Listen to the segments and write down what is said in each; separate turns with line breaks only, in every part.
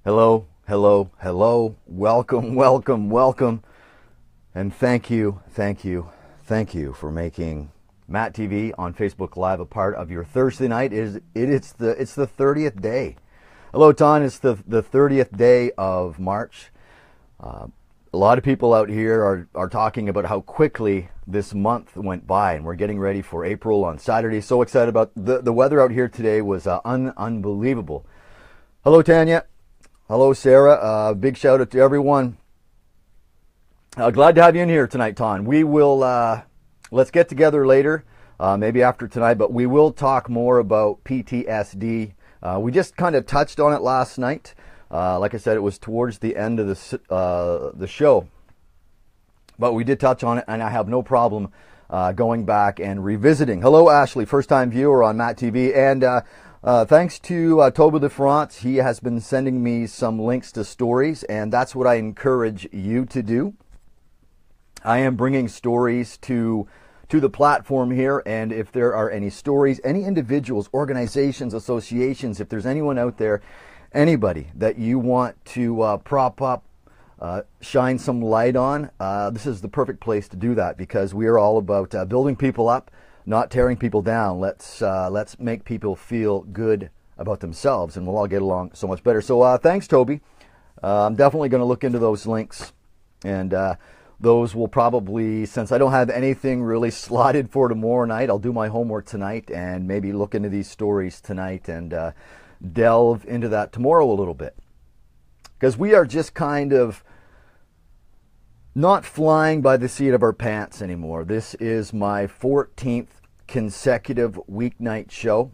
Hello, hello, hello. Welcome, welcome, welcome. And thank you for making Matt TV on Facebook Live a part of your Thursday night. It's the 30th day. Hello, Ton. It's the 30th day of March. A lot of people out here are talking about how quickly this month went by, and we're getting ready for April on Saturday. So excited about the weather out here today was unbelievable. Hello, Tanya. Hello, Sarah. Big shout out to everyone. Glad to have you in here tonight, Ton. We will let's get together later, maybe after tonight, but we will talk more about PTSD. We just kind of touched on it last night. Like I said, it was towards the end of the show, but we did touch on it, and I have no problem going back and revisiting. Hello, Ashley, first-time viewer on Matt TV, and thanks to Toby LaFrance. He has been sending me some links to stories, and that's what I encourage you to do. I am bringing stories to the platform here, and if there are any stories, any individuals, organizations, associations, if there's anyone out there, anybody that you want to prop up, shine some light on, this is the perfect place to do that, because we are all about building people up, not tearing people down. Let's make people feel good about themselves, and we'll all get along so much better. So thanks, Toby. I'm definitely going to look into those links, and those will probably, since I don't have anything really slotted for tomorrow night, I'll do my homework tonight and maybe look into these stories tonight and delve into that tomorrow a little bit. Because we are just kind of not flying by the seat of our pants anymore. This is my 14th consecutive weeknight show.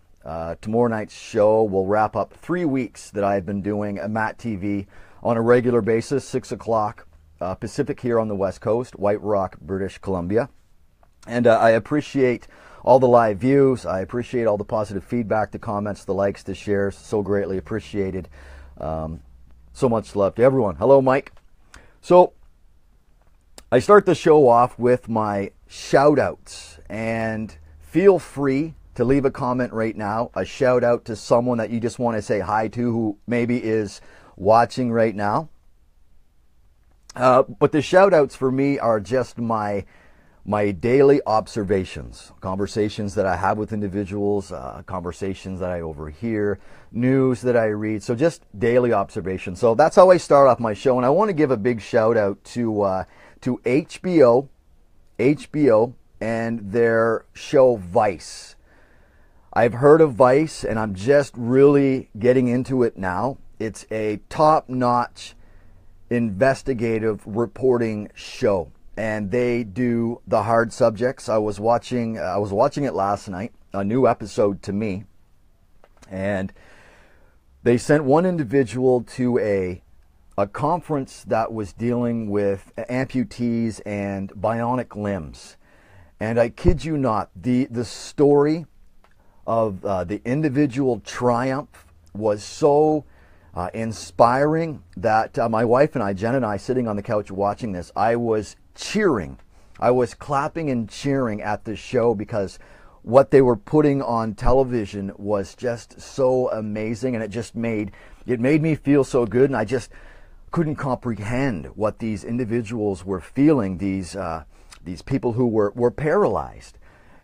Tomorrow night's show will wrap up 3 weeks that I've been doing a Matt TV on a regular basis, 6 o'clock Pacific here on the West Coast, White Rock, British Columbia. And I appreciate all the live views. I appreciate all the positive feedback, the comments, the likes, the shares. So greatly appreciated. So much love to everyone. Hello, Mike. So I start the show off with my shout outs, and feel free to leave a comment right now, a shout out to someone that you just want to say hi to who maybe is watching right now. But the shout outs for me are just my daily observations, conversations that I have with individuals, conversations that I overhear, news that I read. So just daily observations. So that's how I start off my show. And I want to give a big shout out to HBO and their show Vice. I've heard of Vice, and I'm just really getting into it now. It's a top-notch investigative reporting show, and they do the hard subjects. I was watching it last night, a new episode to me, and they sent one individual to a conference that was dealing with amputees and bionic limbs. And I kid you not, the story of the individual triumph was so inspiring that my wife and I, Jen and I, sitting on the couch watching this, I was cheering. I was clapping and cheering at the show, because what they were putting on television was just so amazing, and it made me feel so good, and I just couldn't comprehend what these individuals were feeling, these people who were paralyzed,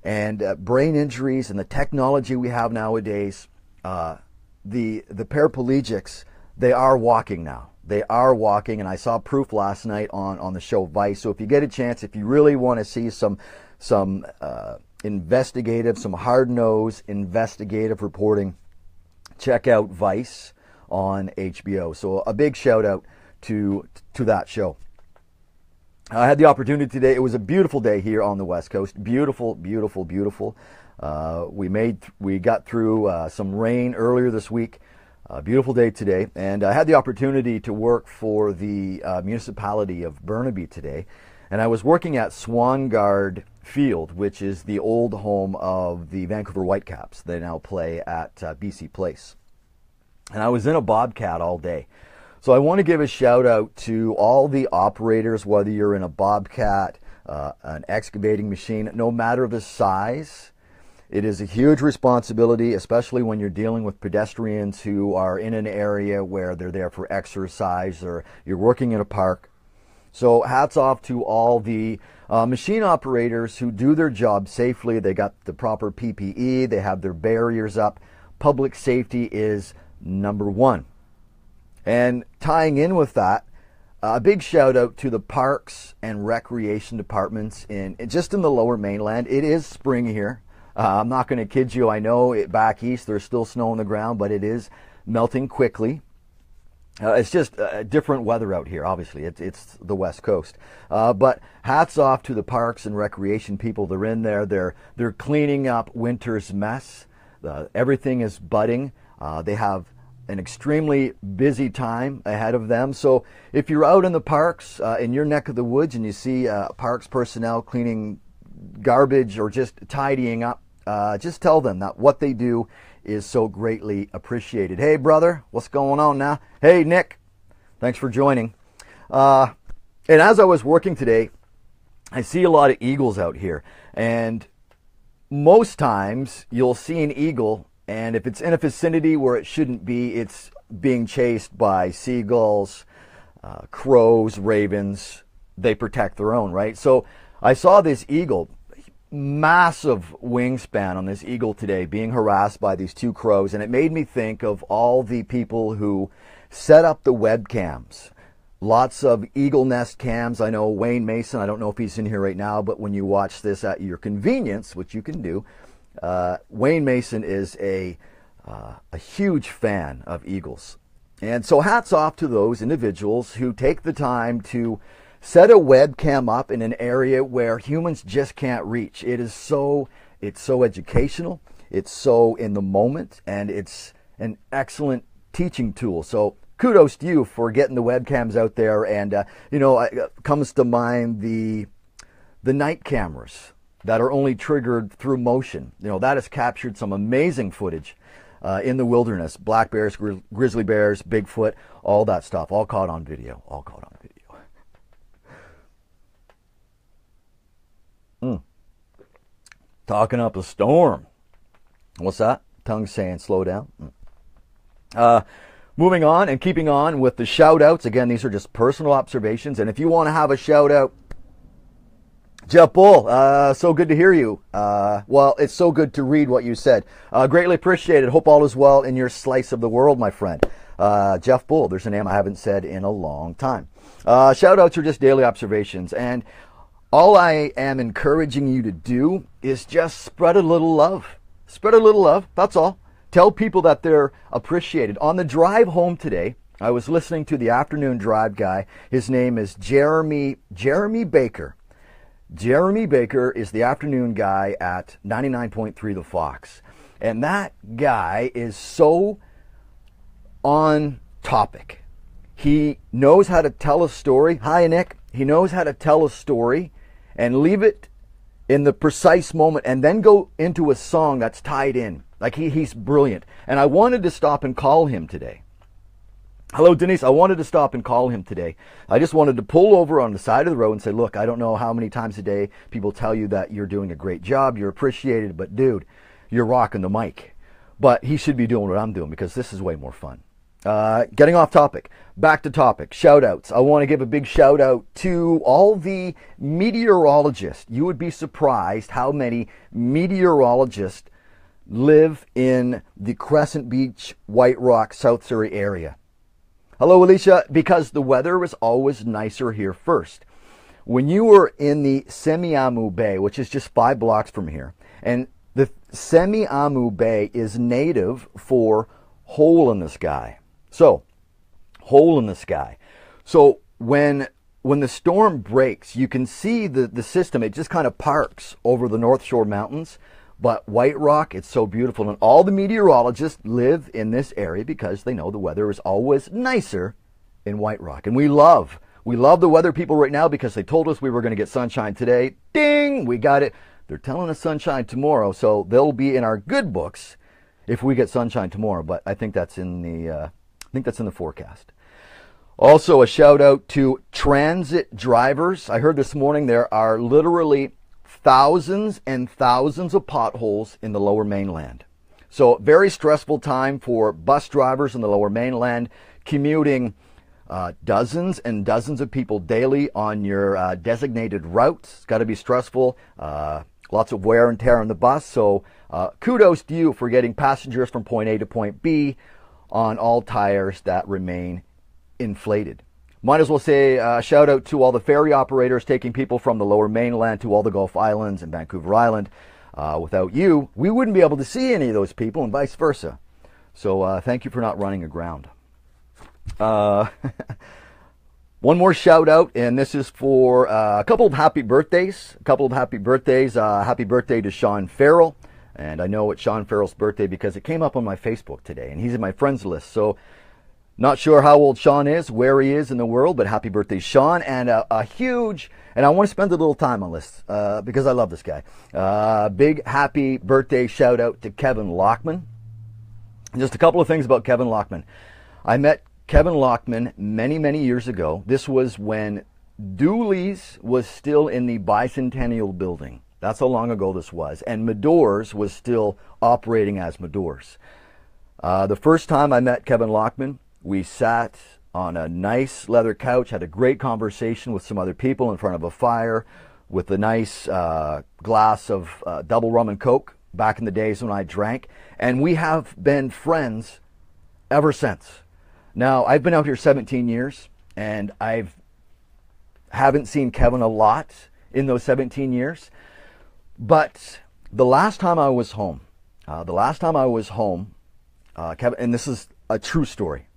and brain injuries, and the technology we have nowadays. The paraplegics, they are walking now. They are walking, and I saw proof last night on the show Vice. So if you get a chance, if you really want to see some investigative, some hard-nosed investigative reporting, check out Vice on HBO. So a big shout out to that show. I had the opportunity today. It was a beautiful day here on the West Coast. Beautiful, beautiful, beautiful. We got through some rain earlier this week. Beautiful day today, and I had the opportunity to work for the municipality of Burnaby today, and I was working at Swangard Field, which is the old home of the Vancouver Whitecaps. They now play at BC Place, and I was in a Bobcat all day. So I want to give a shout out to all the operators, whether you're in a Bobcat, an excavating machine, no matter the size. It is a huge responsibility, especially when you're dealing with pedestrians who are in an area where they're there for exercise or you're working in a park. So hats off to all the machine operators who do their job safely. They got the proper PPE, they have their barriers up. Public safety is number one. And tying in with that, a big shout out to the parks and recreation departments just in the lower mainland. It is spring here. I'm not going to kid you. I know back east there's still snow on the ground, but it is melting quickly. It's just different weather out here, obviously. It's the West Coast. But hats off to the parks and recreation people. They're in there. They're cleaning up winter's mess. Everything is budding. They have an extremely busy time ahead of them. So if you're out in the parks in your neck of the woods and you see parks personnel cleaning garbage or just tidying up, just tell them that what they do is so greatly appreciated. Hey brother, what's going on now? Hey Nick, thanks for joining. And as I was working today, I see a lot of eagles out here, and most times you'll see an eagle, and if it's in a vicinity where it shouldn't be, it's being chased by seagulls, crows, ravens. They protect their own, right? So I saw this eagle, massive wingspan on this eagle today, being harassed by these two crows, and it made me think of all the people who set up the webcams. Lots of eagle nest cams. I know Wayne Mason, I don't know if he's in here right now, but when you watch this at your convenience, which you can do, Wayne Mason is a huge fan of eagles. And so hats off to those individuals who take the time to set a webcam up in an area where humans just can't reach. It's so educational, it's so in the moment, and it's an excellent teaching tool. So kudos to you for getting the webcams out there. And comes to mind the night cameras that are only triggered through motion. That has captured some amazing footage in the wilderness. Black bears, grizzly bears, Bigfoot, all that stuff, all caught on video, Talking up a storm. What's that? Tongue saying slow down. Moving on and keeping on with the shout outs. Again, these are just personal observations. And if you want to have a shout out, Jeff Bull, so good to hear you. Well, it's so good to read what you said. Greatly appreciated. Hope all is well in your slice of the world, my friend. Jeff Bull, there's a name I haven't said in a long time. Shout outs are just daily observations. And all I am encouraging you to do is just spread a little love. Spread a little love, that's all. Tell people that they're appreciated. On the drive home today, I was listening to the afternoon drive guy. His name is Jeremy Baker. Jeremy Baker is the afternoon guy at 99.3 The Fox. And that guy is so on topic. He knows how to tell a story. Hi, Nick. He knows how to tell a story and leave it in the precise moment and then go into a song that's tied in. Like he's brilliant. And I wanted to stop and call him today. Hello, Denise. I wanted to stop and call him today. I just wanted to pull over on the side of the road and say, look, I don't know how many times a day people tell you that you're doing a great job, you're appreciated, but dude, you're rocking the mic. But he should be doing what I'm doing because this is way more fun. Getting off topic, back to topic, shout outs. I want to give a big shout out to all the meteorologists. You would be surprised how many meteorologists live in the Crescent Beach, White Rock, South Surrey area. Hello, Alicia, because the weather is always nicer here first. When you were in the Semiahmoo Bay, which is just 5 blocks from here, and the Semiahmoo Bay is native for hole in the sky. So, hole in the sky. So when the storm breaks, you can see the system. It just kind of parks over the North Shore Mountains. But White Rock, it's so beautiful. And all the meteorologists live in this area because they know the weather is always nicer in White Rock. And we love the weather people right now because they told us we were going to get sunshine today. Ding! We got it. They're telling us sunshine tomorrow. So they'll be in our good books if we get sunshine tomorrow. But I think that's in the forecast. Also, a shout out to transit drivers. I heard this morning there are literally thousands and thousands of potholes in the Lower Mainland. So very stressful time for bus drivers in the Lower Mainland, commuting dozens and dozens of people daily on your designated routes. It's got to be stressful. Lots of wear and tear on the bus. So kudos to you for getting passengers from point A to point B on all tires that remain inflated. Might as well say shout out to all the ferry operators taking people from the Lower Mainland to all the Gulf Islands and Vancouver Island. Without you, we wouldn't be able to see any of those people, and vice versa. So thank you for not running aground. One more shout out, and this is for a couple of happy birthdays. Happy birthday to Sean Farrell. And I know it's Sean Farrell's birthday because it came up on my Facebook today, and he's in my friends list. So not sure how old Sean is, where he is in the world, but happy birthday, Sean. And a huge, and I want to spend a little time on this because I love this guy. Big happy birthday shout out to Kevin Lockman. Just a couple of things about Kevin Lockman. I met Kevin Lockman many, many years ago. This was when Dooley's was still in the Bicentennial building. That's how long ago this was. And Medore's was still operating as Medore's. The first time I met Kevin Lockman, we sat on a nice leather couch, had a great conversation with some other people in front of a fire with a nice glass of double rum and Coke back in the days when I drank. And we have been friends ever since. Now, I've been out here 17 years, and I haven't seen Kevin a lot in those 17 years. But the last time I was home, Kevin, and this is a true story.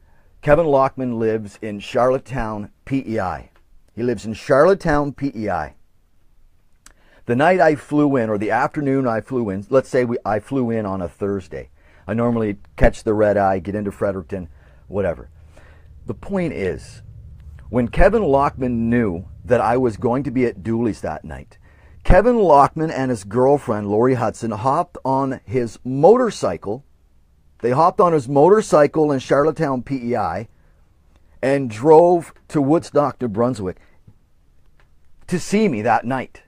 Kevin Lockman lives in Charlottetown, PEI. He lives in Charlottetown, PEI. The night I flew in, or the afternoon I flew in, let's say I flew in on a Thursday. I normally catch the red eye, get into Fredericton, whatever. The point is, when Kevin Lockman knew that I was going to be at Dooley's that night, Kevin Lockman and his girlfriend, Lori Hudson, hopped on his motorcycle. They hopped on his motorcycle in Charlottetown, PEI, and drove to Woodstock, New Brunswick to see me that night.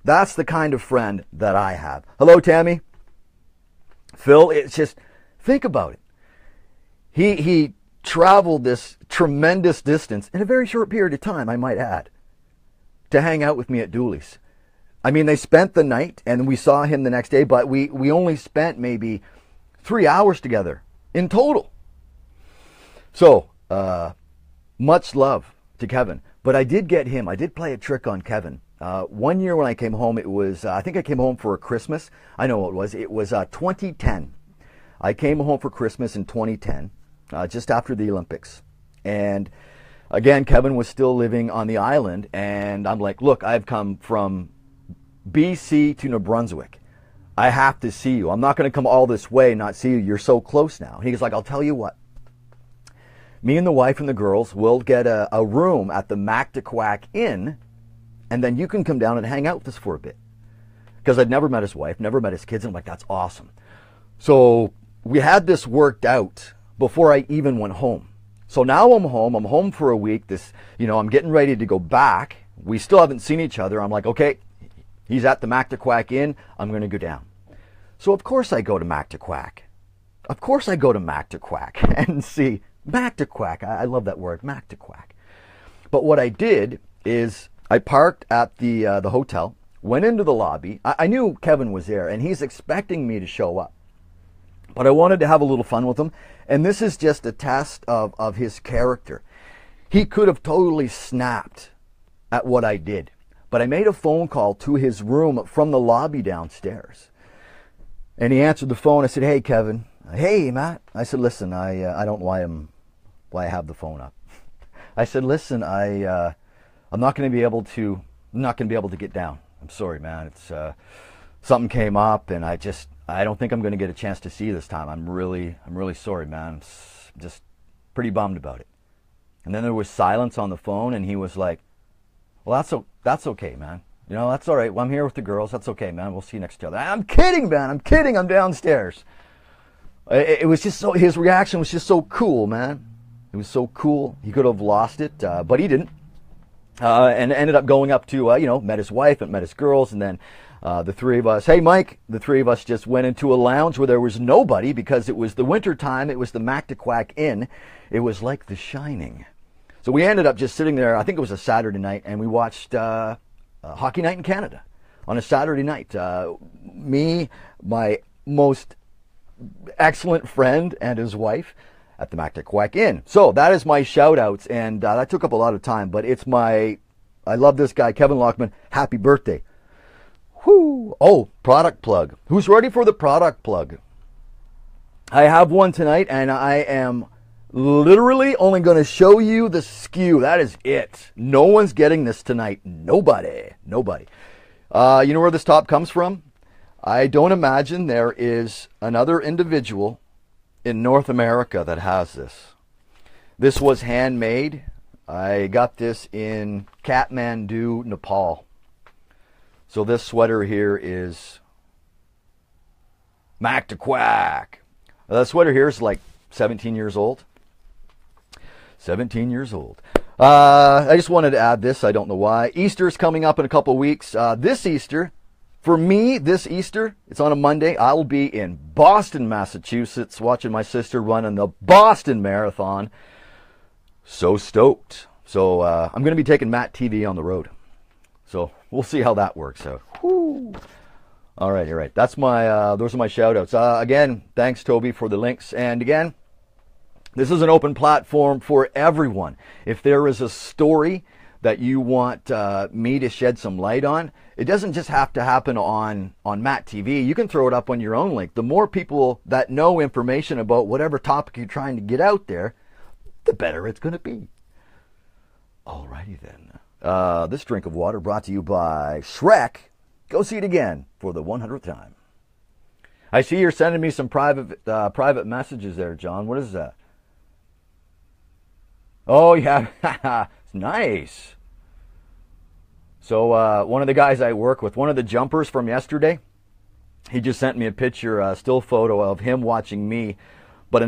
That's the kind of friend that I have. Hello, Tammy. Phil, it's just, think about it. He traveled this tremendous distance in a very short period of time, I might add, to hang out with me at Dooley's. I mean, they spent the night, and we saw him the next day, but we only spent maybe 3 hours together in total. So, much love to Kevin. But I did play a trick on Kevin. 1 year when I came home, it was, I think I came home for a Christmas. I know what it was. It was 2010. I came home for Christmas in 2010, just after the Olympics. And again, Kevin was still living on the island. And I'm like, look, I've come from BC to New Brunswick. I have to see you. I'm not going to come all this way and not see you. You're so close now. And he was like, I'll tell you what. Me and the wife and the girls will get a room at the MattTv Inn, and then you can come down and hang out with us for a bit. Because I'd never met his wife, never met his kids, and I'm like, that's awesome. So we had this worked out before I even went home. So now I'm home for a week. I'm getting ready to go back. We still haven't seen each other. I'm like, okay, he's at the MattTv Inn. I'm going to go down. So of course I go to MattTv. And see MattTv. I love that word, MattTv. But what I did is I parked at the hotel, went into the lobby. I knew Kevin was there, and he's expecting me to show up. But I wanted to have a little fun with him, and this is just a test of his character. He could have totally snapped at what I did, but I made a phone call to his room from the lobby downstairs. And he answered the phone. I said, hey, Kevin. Hey, Matt. I said, listen, I don't know why I have the phone up. I said, listen, I'm not going to be able to get down. I'm sorry, man. It's something came up, and I don't think I'm going to get a chance to see you this time. I'm really sorry, man. I'm just pretty bummed about it. And then there was silence on the phone, and he was like, well, that's okay, man. That's all right. Well, I'm here with the girls. That's okay, man. We'll see you next to each other. I'm kidding, man. I'm kidding. I'm downstairs. It was just so, his reaction was just so cool, man. It was so cool. He could have lost it, but he didn't. and ended up going up to, met his wife and met his girls, and then the three of us, hey Mike, the three of us just went into a lounge where there was nobody because it was the winter time. It was the MattTv Inn. It was like The Shining. So we ended up just sitting there. I think it was a Saturday night, and we watched Hockey Night in Canada on a Saturday night. Me, my most excellent friend, and his wife at the MattTv Inn. So that is my shout outs, and that took up a lot of time, but I love this guy, Kevin Lockman. Happy birthday. Whoo! Oh, product plug. Who's ready for the product plug? I have one tonight, and I am literally only going to show you the SKU. That is it. No one's getting this tonight. Nobody. Nobody. You know where this top comes from? I don't imagine there is another individual in North America that has this. This was handmade. I got this in Kathmandu, Nepal. So this sweater here is MattTv. That sweater here is like 17 years old. 17 years old. I just wanted to add this. I don't know why. Easter's coming up in a couple weeks. This Easter, for me, this Easter, it's on a Monday. I'll be in Boston, Massachusetts, watching my sister run in the Boston Marathon. So stoked. So I'm going to be taking MattTv on the road. So we'll see how that works out. Woo. All right. That's my. Those are my shout outs. Again, thanks, Toby, for the links. And again, this is an open platform for everyone. If there is a story that you want me to shed some light on, it doesn't just have to happen on MattTv. You can throw it up on your own link. The more people that know information about whatever topic you're trying to get out there, the better it's going to be. Alrighty then. This drink of water brought to you by Shrek. Go see it again for the 100th time. I see you're sending me some private messages there, John. What is that? Oh, yeah. It's nice. So one of the guys I work with, one of the jumpers from yesterday, he just sent me a picture, a still photo of him watching me. But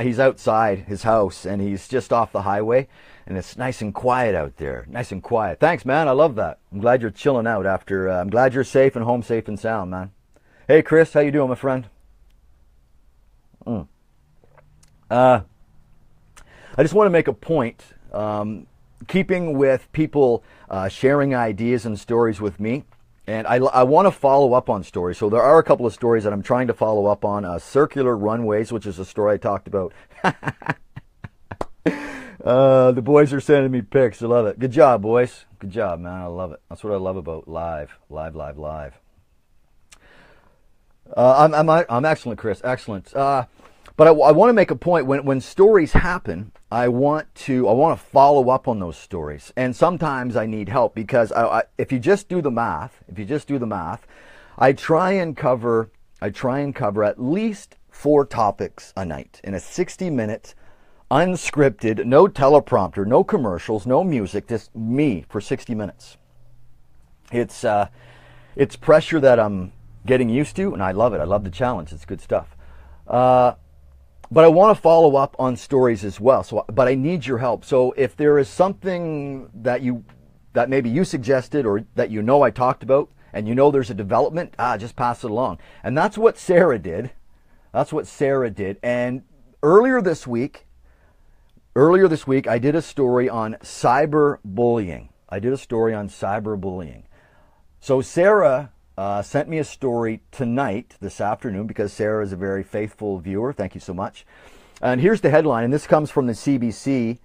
he's outside his house, and he's just off the highway, and it's nice and quiet out there. Nice and quiet. Thanks, man. I love that. I'm glad you're chilling out after. I'm glad you're safe and home, safe and sound, man. Hey, Chris, how you doing, my friend? I just want to make a point, keeping with people sharing ideas and stories with me. And I want to follow up on stories. So there are a couple of stories that I'm trying to follow up on. Circular runways, which is a story I talked about. The boys are sending me pics. I love it. Good job, boys. Good job, man. I love it. That's what I love about live. I'm excellent, Chris. Excellent. But I want to make a point. When stories happen, I want to follow up on those stories, and sometimes I need help because if you just do the math, I try and cover at least 4 topics a night in a 60-minute, unscripted, no teleprompter, no commercials, no music, just me for 60 minutes. It's pressure that I'm getting used to, and I love it. I love the challenge. It's good stuff. But I want to follow up on stories as well. But I need your help. So if there is something that maybe you suggested or that I talked about, and there's a development, just pass it along. And that's what Sarah did. And earlier this week, I did a story on cyberbullying. So Sarah sent me a story tonight, this afternoon, because Sarah is a very faithful viewer. Thank you so much. And here's the headline, and this comes from the CBC.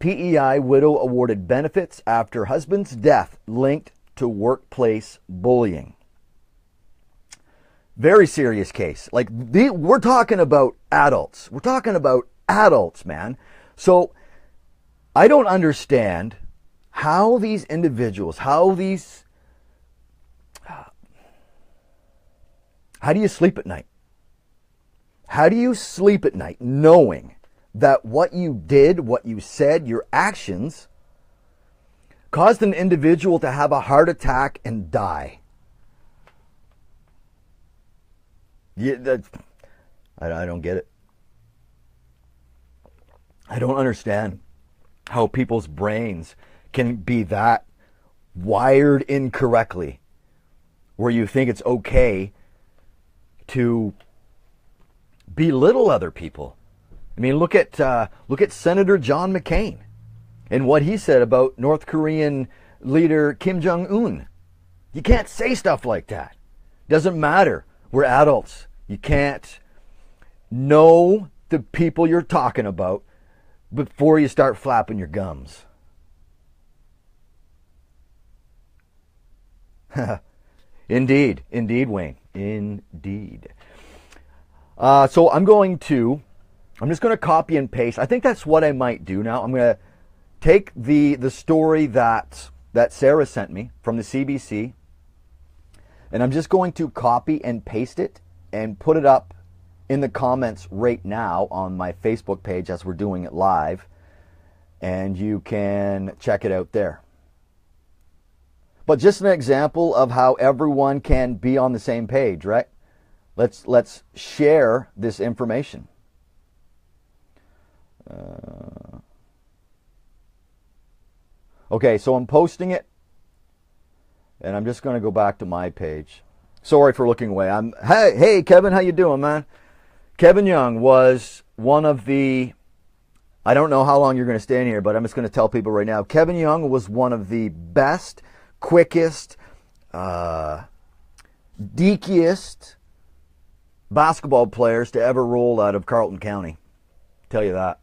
PEI widow awarded benefits after husband's death linked to workplace bullying. Very serious case. We're talking about adults. We're talking about adults, man. So I don't understand how these individuals, how do you sleep at night? How do you sleep at night knowing that what you did, what you said, your actions caused an individual to have a heart attack and die? I don't get it. I don't understand how people's brains can be that wired incorrectly, where you think it's okay to belittle other people. I mean, look at Senator John McCain and what he said about North Korean leader Kim Jong-un. You can't say stuff like that. Doesn't matter. We're adults. You can't know the people you're talking about before you start flapping your gums. Indeed, Wayne, indeed. So I'm just going to copy and paste. I think that's what I might do now. I'm going to take the story that Sarah sent me from the CBC, and I'm just going to copy and paste it and put it up in the comments right now on my Facebook page as we're doing it live, and you can check it out there. But just an example of how everyone can be on the same page, right? Let's share this information. Okay, so I'm posting it, and I'm just going to go back to my page. Sorry for looking away. Hey, Kevin, how you doing, man? Kevin Young was one of the, I don't know how long you're going to stay in here, but I'm just going to tell people right now. Kevin Young was one of the best, quickest, deakiest basketball players to ever roll out of Carleton County. Tell you that.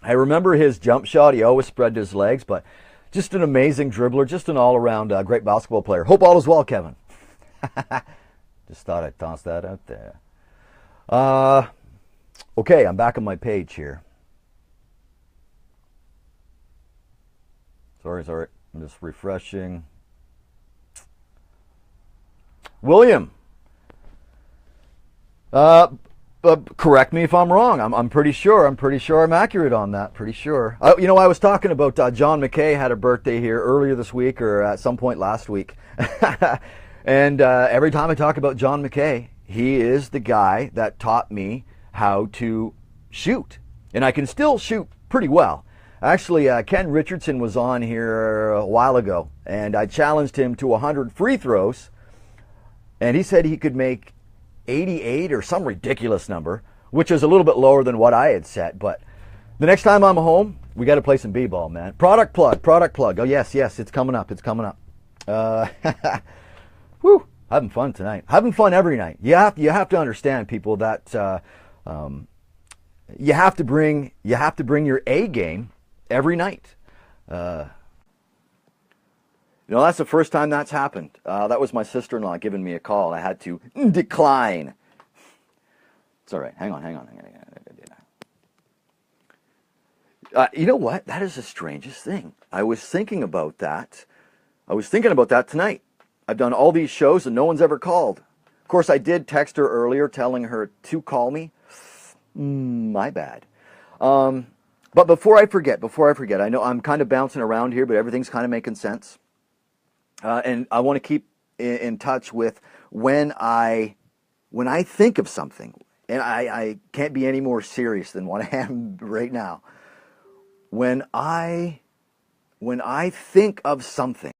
I remember his jump shot. He always spread his legs, but just an amazing dribbler, just an all-around great basketball player. Hope all is well, Kevin. Just thought I'd toss that out there. Okay, I'm back on my page here. Sorry. I'm just refreshing. William. Correct me if I'm wrong. I'm pretty sure I'm accurate on that. Pretty sure. I was talking about John McKay had a birthday here earlier this week or at some point last week. And every time I talk about John McKay, he is the guy that taught me how to shoot. And I can still shoot pretty well. Actually, Ken Richardson was on here a while ago, and I challenged him to 100 free throws, and he said he could make 88 or some ridiculous number, which is a little bit lower than what I had set. But the next time I'm home, we got to play some b-ball, man. Product plug. Oh, yes, it's coming up. Whew, having fun tonight. Having fun every night. You have to understand, people, that you have to bring your A game every night. That's the first time that's happened. That was my sister-in-law giving me a call. I had to decline. It's all right. Hang on. You know what? That is the strangest thing. I was thinking about that tonight. I've done all these shows and no one's ever called. Of course, I did text her earlier telling her to call me. My bad. But before I forget, I know I'm kind of bouncing around here, but everything's kind of making sense. And I want to keep in touch with when I think of something, and I can't be any more serious than what I am right now. When I think of something,